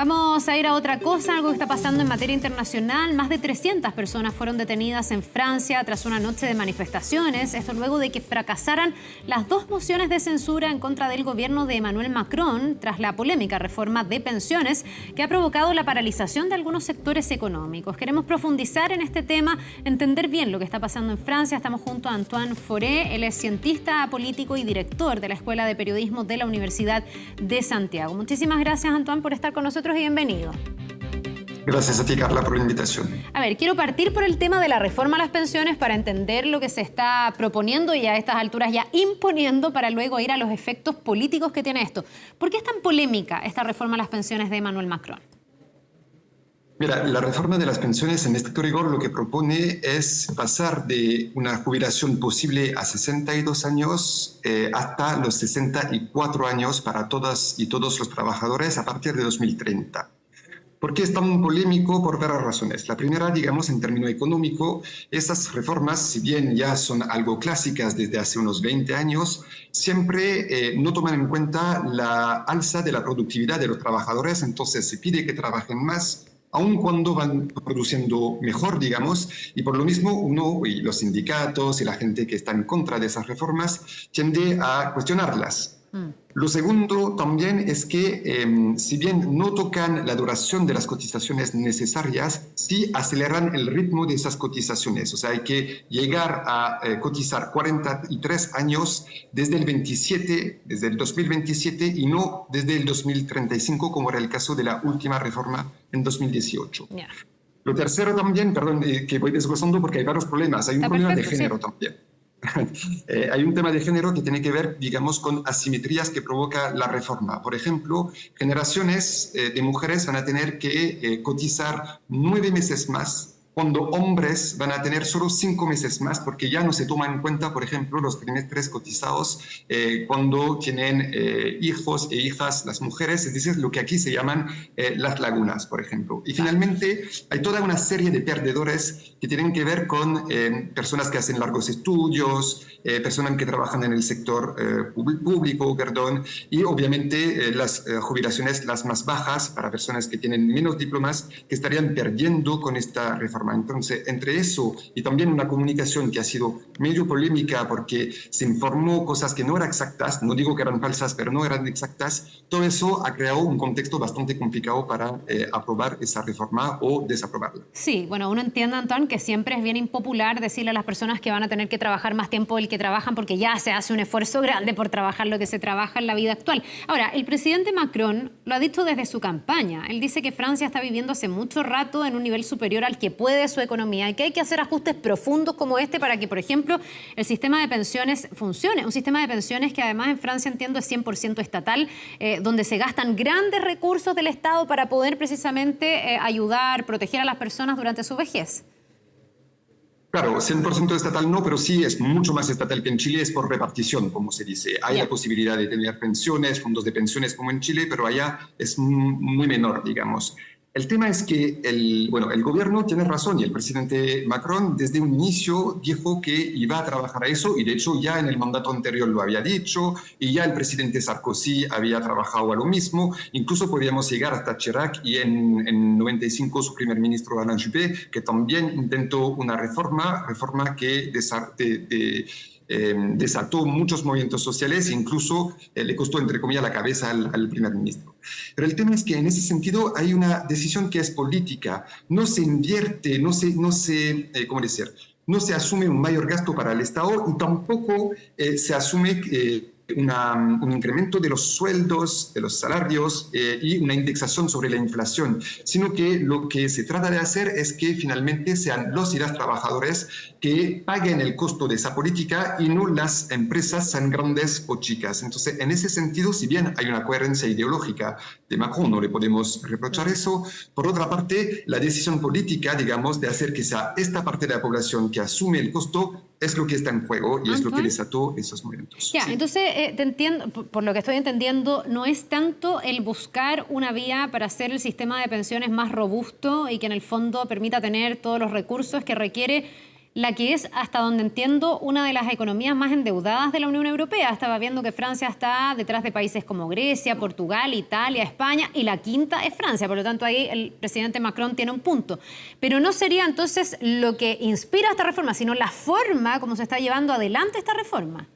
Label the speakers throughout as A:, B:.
A: Vamos a ir a otra cosa, algo que está pasando en materia internacional. Más de 300 personas fueron detenidas en Francia tras una noche de manifestaciones. Esto luego de que fracasaran las dos mociones de censura en contra del gobierno de Emmanuel Macron tras la polémica reforma de pensiones que ha provocado la paralización de algunos sectores económicos. Queremos profundizar en este tema, entender bien lo que está pasando en Francia. Estamos junto a Antoine Foré, él es cientista político y director de la Escuela de Periodismo de la Universidad de Santiago. Muchísimas gracias, Antoine, por estar con nosotros y bienvenido.
B: Gracias a ti, Carla, por la invitación.
A: A ver, quiero partir por el tema de la reforma a las pensiones para entender lo que se está proponiendo y a estas alturas ya imponiendo para luego ir a los efectos políticos que tiene esto. ¿Por qué es tan polémica esta reforma a las pensiones de Emmanuel Macron?
B: Mira, la reforma de las pensiones en estricto rigor lo que propone es pasar de una jubilación posible a 62 años hasta los 64 años para todas y todos los trabajadores a partir de 2030. ¿Por qué es tan polémico? Por varias razones. La primera, digamos, en término económico, estas reformas, si bien ya son algo clásicas desde hace unos 20 años, siempre no toman en cuenta la alza de la productividad de los trabajadores, entonces se pide que trabajen más, aun cuando van produciendo mejor, digamos, y por lo mismo uno y los sindicatos y la gente que está en contra de esas reformas tiende a cuestionarlas. Lo segundo también es que si bien no tocan la duración de las cotizaciones necesarias, sí aceleran el ritmo de esas cotizaciones. O sea, hay que llegar a cotizar 43 años desde el 2027 y no desde el 2035, como era el caso de la última reforma en 2018. Yeah. Lo tercero también, perdón, que voy desglosando porque hay varios problemas. Hay un problema de género también. Hay un tema de género que tiene que ver, digamos, con asimetrías que provoca la reforma. Por ejemplo, generaciones de mujeres van a tener que cotizar 9 meses más, cuando hombres van a tener solo 5 meses más, porque ya no se toman en cuenta, por ejemplo, los trimestres cotizados cuando tienen hijos e hijas las mujeres, es decir, lo que aquí se llaman las lagunas, por ejemplo. Y finalmente, hay toda una serie de perdedores que tienen que ver con personas que hacen largos estudios, personas que trabajan en el sector público, y obviamente las jubilaciones las más bajas para personas que tienen menos diplomas que estarían perdiendo con esta reforma. Entonces, entre eso y también una comunicación que ha sido medio polémica porque se informó cosas que no eran exactas, no digo que eran falsas, pero no eran exactas, todo eso ha creado un contexto bastante complicado para aprobar esa reforma o desaprobarla.
A: Sí, bueno, uno entiende, Antoine, que siempre es bien impopular decirle a las personas que van a tener que trabajar más tiempo del que trabajan porque ya se hace un esfuerzo grande por trabajar lo que se trabaja en la vida actual. Ahora, el presidente Macron lo ha dicho desde su campaña. Él dice que Francia está viviendo hace mucho rato en un nivel superior al que puede su economía y que hay que hacer ajustes profundos como este para que, por ejemplo, el sistema de pensiones funcione. Un sistema de pensiones que además en Francia, entiendo, es 100% estatal, donde se gastan grandes recursos del Estado para poder precisamente ayudar, proteger a las personas durante su vejez.
B: Claro, 100% estatal no, pero sí es mucho más estatal que en Chile, es por repartición, como se dice. Hay la posibilidad de tener pensiones, fondos de pensiones como en Chile, pero allá es muy menor, digamos. El tema es que el gobierno tiene razón y el presidente Macron desde un inicio dijo que iba a trabajar a eso y de hecho ya en el mandato anterior lo había dicho y ya el presidente Sarkozy había trabajado a lo mismo. Incluso podríamos llegar hasta Chirac y en 95 su primer ministro Alain Juppé, que también intentó una reforma que desató muchos movimientos sociales e incluso le costó, entre comillas, la cabeza al primer ministro. Pero el tema es que en ese sentido hay una decisión que es política. No se invierte, no se asume un mayor gasto para el Estado y tampoco se asume un incremento de los sueldos, de los salarios y una indexación sobre la inflación, sino que lo que se trata de hacer es que finalmente sean los y las trabajadores que paguen el costo de esa política y no las empresas, sean grandes o chicas. Entonces, en ese sentido, si bien hay una coherencia ideológica de Macron, no le podemos reprochar eso, por otra parte, la decisión política, digamos, de hacer que sea esta parte de la población que asume el costo, es lo que está en juego y es lo que desató esos movimientos.
A: Ya, sí. Entonces, te entiendo, por lo que estoy entendiendo, no es tanto el buscar una vía para hacer el sistema de pensiones más robusto y que en el fondo permita tener todos los recursos que requiere, la que es, hasta donde entiendo, una de las economías más endeudadas de la Unión Europea. Estaba viendo que Francia está detrás de países como Grecia, Portugal, Italia, España, y la quinta es Francia. Por lo tanto, ahí el presidente Macron tiene un punto. Pero no sería entonces lo que inspira esta reforma, sino la forma como se está llevando adelante esta reforma.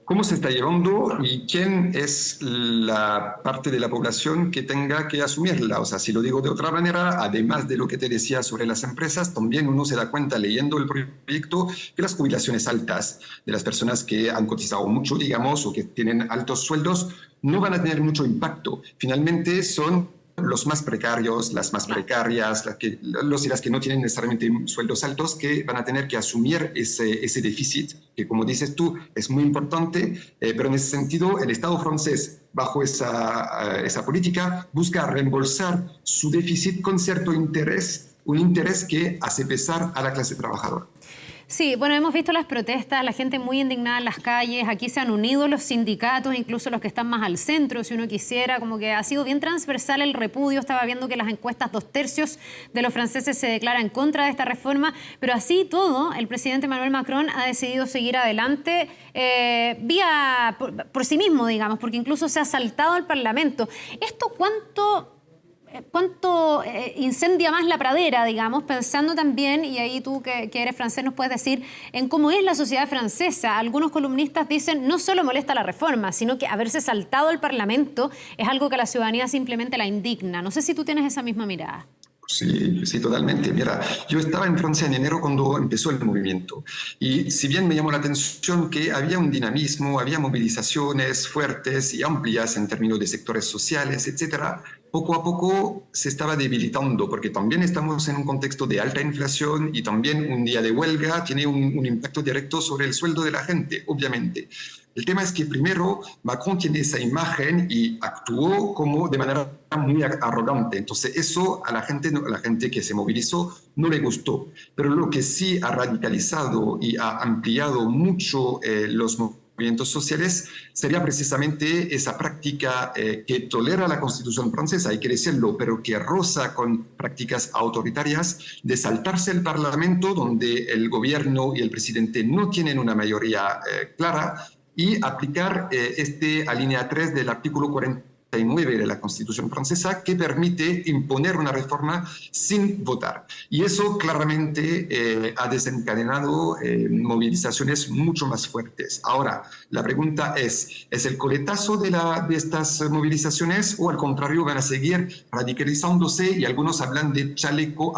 B: ¿Cómo se está llevando y quién es la parte de la población que tenga que asumirla? O sea, si lo digo de otra manera, además de lo que te decía sobre las empresas, también uno se da cuenta leyendo el proyecto que las jubilaciones altas de las personas que han cotizado mucho, digamos, o que tienen altos sueldos, no van a tener mucho impacto. Finalmente son los más precarios, las más precarias, los y las que no tienen necesariamente sueldos altos, que van a tener que asumir ese déficit, que como dices tú, es muy importante, pero en ese sentido el Estado francés, bajo esa política, busca reembolsar su déficit con cierto interés, un interés que hace pesar a la clase trabajadora.
A: Sí, bueno, hemos visto las protestas, la gente muy indignada en las calles, aquí se han unido los sindicatos, incluso los que están más al centro, si uno quisiera, como que ha sido bien transversal el repudio. Estaba viendo que las encuestas 2/3 de los franceses se declaran en contra de esta reforma, pero así todo, el presidente Emmanuel Macron ha decidido seguir adelante por sí mismo, digamos, porque incluso se ha saltado al Parlamento. ¿Esto cuánto incendia más la pradera, digamos, pensando también, y ahí tú que eres francés nos puedes decir, en cómo es la sociedad francesa? Algunos columnistas dicen, no solo molesta la reforma, sino que haberse saltado al Parlamento es algo que a la ciudadanía simplemente la indigna. No sé si tú tienes esa misma mirada.
B: Sí, sí, totalmente. Mira, yo estaba en Francia en enero cuando empezó el movimiento y si bien me llamó la atención que había un dinamismo, había movilizaciones fuertes y amplias en términos de sectores sociales, etcétera, poco a poco se estaba debilitando porque también estamos en un contexto de alta inflación y también un día de huelga tiene un impacto directo sobre el sueldo de la gente, obviamente. El tema es que primero Macron tiene esa imagen y actuó como de manera muy arrogante. Entonces eso a la gente que se movilizó no le gustó. Pero lo que sí ha radicalizado y ha ampliado mucho los movimientos sociales sería precisamente esa práctica que tolera la Constitución francesa, hay que decirlo, pero que roza con prácticas autoritarias de saltarse el Parlamento, donde el gobierno y el presidente no tienen una mayoría clara, y aplicar alinea 3 del artículo 49 de la Constitución francesa, que permite imponer una reforma sin votar. Y eso claramente ha desencadenado movilizaciones mucho más fuertes. Ahora, la pregunta ¿es el coletazo de estas movilizaciones o al contrario van a seguir radicalizándose? Y algunos hablan de chaleco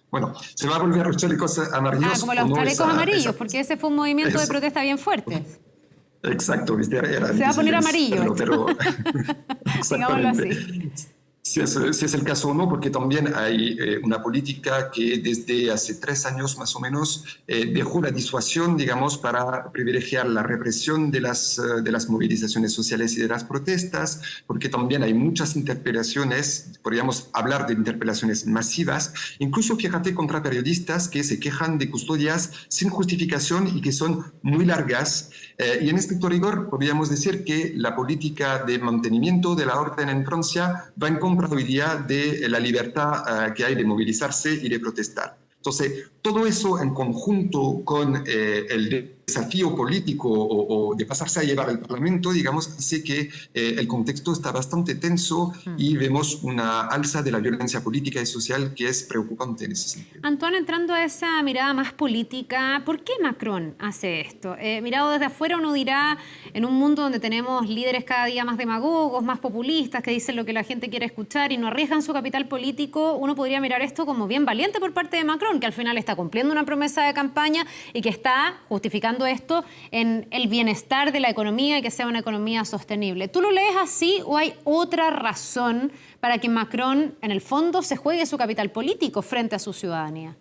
B: bueno, se va a volver los chalecos amarillos.
A: Como los chalecos amarillos, porque ese fue un movimiento de protesta bien fuerte.
B: Exacto, ¿viste?
A: Se va a poner amarillo.
B: Pero
A: digámoslo así.
B: Si es el caso o no, porque también hay una política que desde hace 3 años más o menos dejó la disuasión, digamos, para privilegiar la represión de las movilizaciones sociales y de las protestas, porque también hay muchas interpelaciones, podríamos hablar de interpelaciones masivas, incluso fíjate contra periodistas que se quejan de custodias sin justificación y que son muy largas. Y en estricto rigor podríamos decir que la política de mantenimiento de la orden en Francia va en contra hoy día de la libertad que hay de movilizarse y de protestar. Entonces, todo eso en conjunto con el desafío político o de pasarse a llevar al Parlamento, digamos, hace que el contexto está bastante tenso y vemos una alza de la violencia política y social que es preocupante en ese sentido.
A: Antoine, entrando a esa mirada más política, ¿por qué Macron hace esto? Mirado desde afuera uno dirá, en un mundo donde tenemos líderes cada día más demagogos, más populistas, que dicen lo que la gente quiere escuchar y no arriesgan su capital político, uno podría mirar esto como bien valiente por parte de Macron, que al final está cumpliendo una promesa de campaña y que está justificando esto en el bienestar de la economía y que sea una economía sostenible. ¿Tú lo lees así o hay otra razón para que Macron, en el fondo, se juegue su capital político frente a su ciudadanía?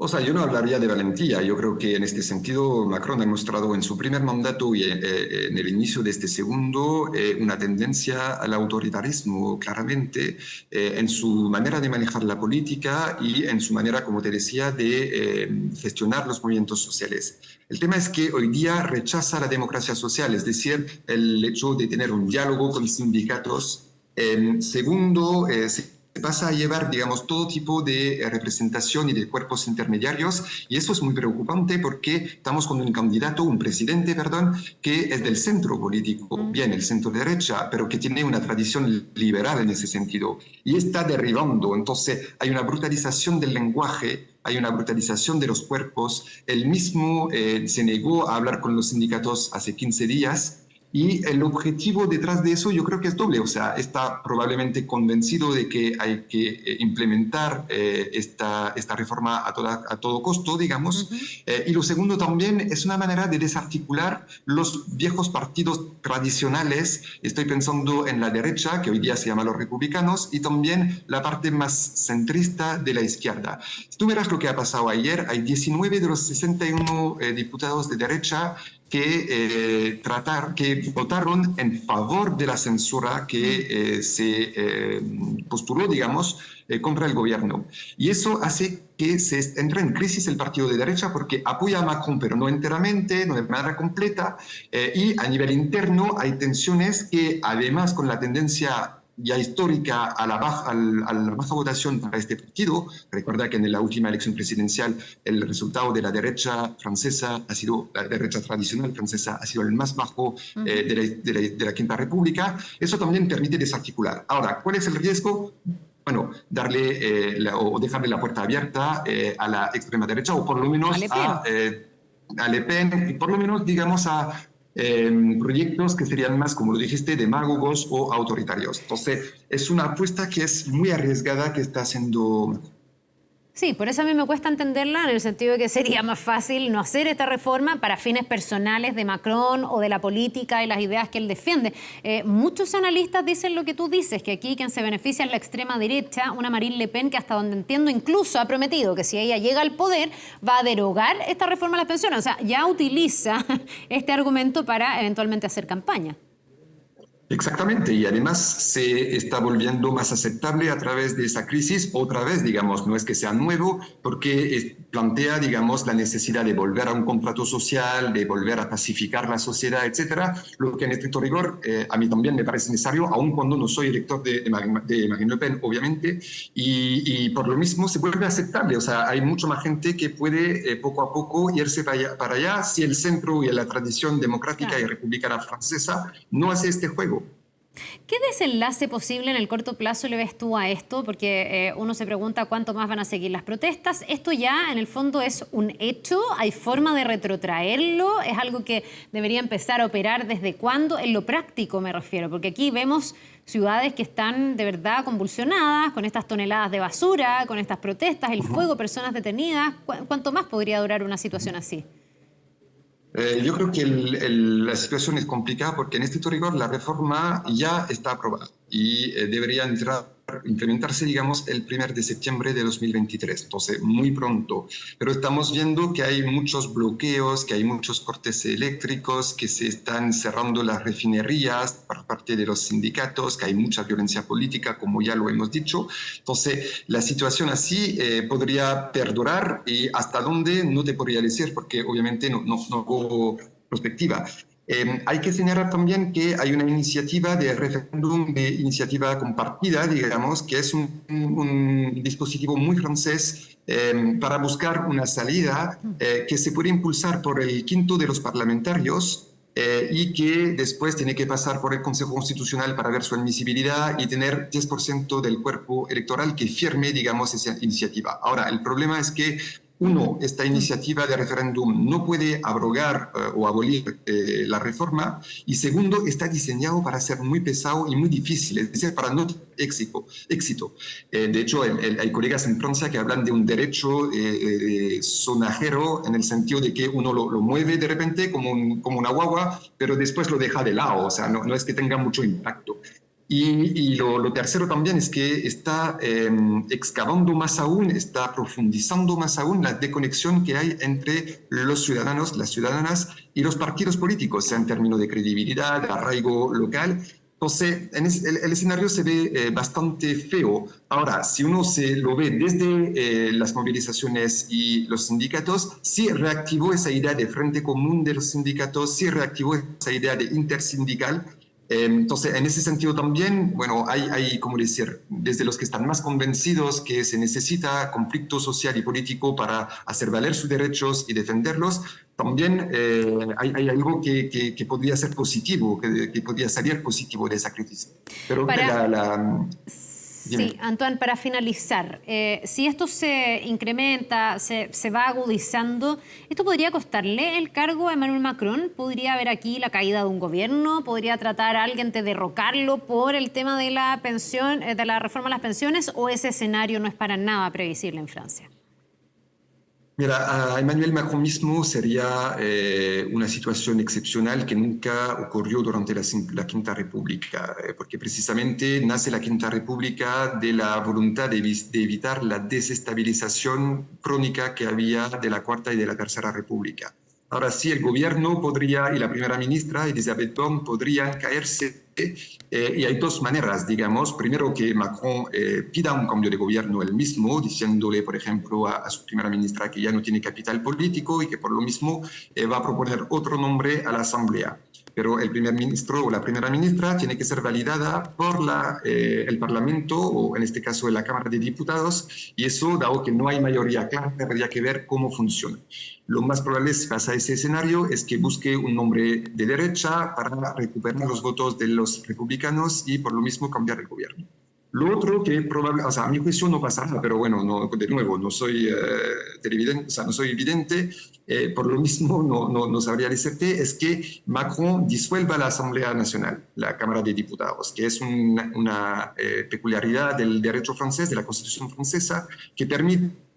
B: O sea, yo no hablaría de valentía. Yo creo que en este sentido Macron ha mostrado en su primer mandato y en el inicio de este segundo una tendencia al autoritarismo, claramente, en su manera de manejar la política y en su manera, como te decía, de gestionar los movimientos sociales. El tema es que hoy día rechaza la democracia social, es decir, el hecho de tener un diálogo con sindicatos. Segundo, se pasa a llevar, digamos, todo tipo de representación y de cuerpos intermediarios, y eso es muy preocupante porque estamos con un candidato, un presidente, perdón, que es del centro político, bien, el centro derecha, pero que tiene una tradición liberal en ese sentido, y está derribando. Entonces hay una brutalización del lenguaje, hay una brutalización de los cuerpos. Él mismo se negó a hablar con los sindicatos hace 15 días, y el objetivo detrás de eso yo creo que es doble. O sea, está probablemente convencido de que hay que implementar esta reforma a todo costo, digamos. Y lo segundo también es una manera de desarticular los viejos partidos tradicionales. Estoy pensando en la derecha, que hoy día se llama los republicanos, y también la parte más centrista de la izquierda. Si tú verás lo que ha pasado ayer, hay 19 de los 61 diputados de derecha que votaron en favor de la censura que se postuló, digamos, contra el gobierno. Y eso hace que se entre en crisis el partido de derecha porque apoya a Macron, pero no enteramente, no de manera completa, y a nivel interno hay tensiones que, además, con la tendencia ya histórica a la baja votación para este partido. Recuerda que en la última elección presidencial el resultado de la derecha francesa ha sido, la derecha tradicional francesa ha sido el más bajo de la Quinta República. Eso también permite desarticular. Ahora, ¿cuál es el riesgo? Bueno, darle o dejarle la puerta abierta a la extrema derecha, o por lo menos a Le Pen, y por lo menos, digamos, a proyectos que serían más, como lo dijiste, demagogos o autoritarios. Entonces, es una apuesta que es muy arriesgada que está haciendo.
A: Sí, por eso a mí me cuesta entenderla, en el sentido de que sería más fácil no hacer esta reforma para fines personales de Macron o de la política y las ideas que él defiende. Muchos analistas dicen lo que tú dices, que aquí quien se beneficia es la extrema derecha, una Marine Le Pen que, hasta donde entiendo, incluso ha prometido que si ella llega al poder va a derogar esta reforma a las pensiones. O sea, ya utiliza este argumento para eventualmente hacer campaña.
B: Exactamente, y además se está volviendo más aceptable a través de esa crisis. Otra vez, digamos, no es que sea nuevo, porque plantea, digamos, la necesidad de volver a un contrato social, de volver a pacificar la sociedad, etcétera, lo que en estricto rigor a mí también me parece necesario, aun cuando no soy elector de Marine Le Pen, obviamente, y por lo mismo se vuelve aceptable. O sea, hay mucha más gente que puede poco a poco irse para allá si el centro y la tradición democrática y republicana francesa no hace este juego.
A: ¿Qué desenlace posible en el corto plazo le ves tú a esto? Porque uno se pregunta cuánto más van a seguir las protestas. ¿Esto ya en el fondo es un hecho? ¿Hay forma de retrotraerlo? ¿Es algo que debería empezar a operar desde cuándo? En lo práctico me refiero, porque aquí vemos ciudades que están de verdad convulsionadas con estas toneladas de basura, con estas protestas, el fuego, personas detenidas. ¿Cuánto más podría durar una situación así?
B: Yo creo que la situación es complicada porque en estricto rigor la reforma ya está aprobada y debería implementarse, digamos, el 1 de septiembre de 2023, entonces muy pronto. Pero estamos viendo que hay muchos bloqueos, que hay muchos cortes eléctricos, que se están cerrando las refinerías por parte de los sindicatos, que hay mucha violencia política, como ya lo hemos dicho. Entonces, la situación así podría perdurar, y hasta dónde no te podría decir porque obviamente no hago perspectiva. Hay que señalar también que hay una iniciativa de referéndum, de iniciativa compartida, digamos, que es un dispositivo muy francés para buscar una salida que se puede impulsar por el quinto de los parlamentarios y que después tiene que pasar por el Consejo Constitucional para ver su admisibilidad y tener 10% del cuerpo electoral que firme, digamos, esa iniciativa. Ahora, el problema es que esta iniciativa de referéndum no puede abrogar o abolir la reforma, y segundo, está diseñado para ser muy pesado y muy difícil, es decir, para no tener éxito. De hecho, hay colegas en Francia que hablan de un derecho sonajero, en el sentido de que uno lo mueve de repente como una guagua, pero después lo deja de lado, o sea, no es que tenga mucho impacto. Y lo tercero también es que está excavando más aún, está profundizando más aún la desconexión que hay entre los ciudadanos, las ciudadanas y los partidos políticos, sea en términos de credibilidad, de arraigo local. Entonces, el escenario se ve bastante feo. Ahora, si uno se lo ve desde las movilizaciones y los sindicatos, sí reactivó esa idea de frente común de los sindicatos, sí reactivó esa idea de intersindical. Entonces, en ese sentido también, bueno, hay, como decir, desde los que están más convencidos que se necesita conflicto social y político para hacer valer sus derechos y defenderlos, también hay algo que podría ser positivo, que podría salir positivo de esa crisis. Pero
A: Sí, Antoine, para finalizar, si esto se incrementa, se va agudizando, ¿esto podría costarle el cargo a Emmanuel Macron? ¿Podría haber aquí la caída de un gobierno? ¿Podría tratar a alguien de derrocarlo por el tema de la pensión, de la reforma a las pensiones? ¿O ese escenario no es para nada previsible en Francia?
B: Mira, a Emmanuel Macron mismo sería una situación excepcional que nunca ocurrió durante la Quinta República, porque precisamente nace la Quinta República de la voluntad de evitar la desestabilización crónica que había de la Cuarta y de la Tercera República. Ahora sí, el gobierno podría, y la primera ministra, Elisabeth Borne, podrían caerse. Y hay dos maneras, digamos. Primero, que Macron pida un cambio de gobierno él mismo, diciéndole, por ejemplo, a su primera ministra que ya no tiene capital político y que por lo mismo va a proponer otro nombre a la Asamblea. Pero el primer ministro o la primera ministra tiene que ser validada por el Parlamento, o en este caso en la Cámara de Diputados, y eso, dado que no hay mayoría clara, habría que ver cómo funciona. Lo más probable, si pasa ese escenario, es que busque un nombre de derecha para recuperar los votos de los republicanos y por lo mismo cambiar el gobierno. Lo otro que probablemente, o sea, a mi juicio no pasará, pero bueno, no, de nuevo, no soy televidente, o sea, no soy evidente, por lo mismo no sabría decirte, es que Macron disuelva la Asamblea Nacional, la Cámara de Diputados, que es una peculiaridad del derecho francés, de la Constitución francesa, que permite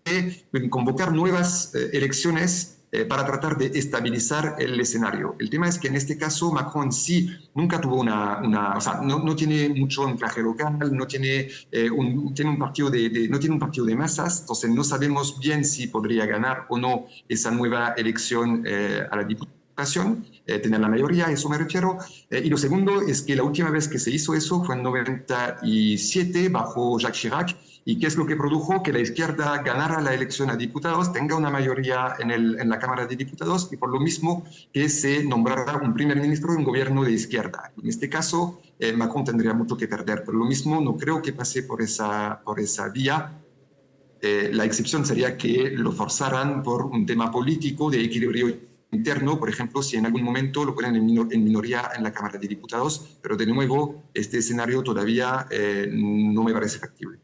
B: convocar nuevas elecciones para tratar de estabilizar el escenario. El tema es que en este caso Macron sí nunca tuvo o sea, no tiene mucho anclaje local, no tiene, tiene un partido no tiene un partido de masas, entonces no sabemos bien si podría ganar o no esa nueva elección a la Diputación, tener la mayoría, a eso me refiero. Y lo segundo es que la última vez que se hizo eso fue en 97 bajo Jacques Chirac. ¿Y qué es lo que produjo? Que la izquierda ganara la elección a diputados, tenga una mayoría en la Cámara de Diputados y por lo mismo que se nombrara un primer ministro y un gobierno de izquierda. En este caso, Macron tendría mucho que perder. Por lo mismo, no creo que pase por esa vía. La excepción sería que lo forzaran por un tema político de equilibrio interno, por ejemplo, si en algún momento lo ponen en minoría en la Cámara de Diputados, pero de nuevo, este escenario todavía no me parece factible.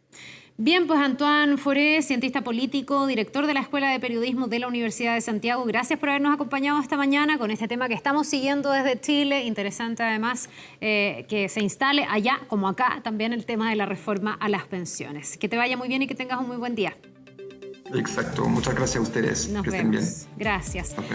A: Bien, pues Antoine Foré, cientista político, director de la Escuela de Periodismo de la Universidad de Santiago, gracias por habernos acompañado esta mañana con este tema que estamos siguiendo desde Chile. Interesante además que se instale allá como acá también el tema de la reforma a las pensiones. Que te vaya muy bien y que tengas un muy buen día.
B: Exacto, muchas gracias a ustedes.
A: Nos
B: que
A: vemos.
B: Estén bien.
A: Gracias.
B: Okay.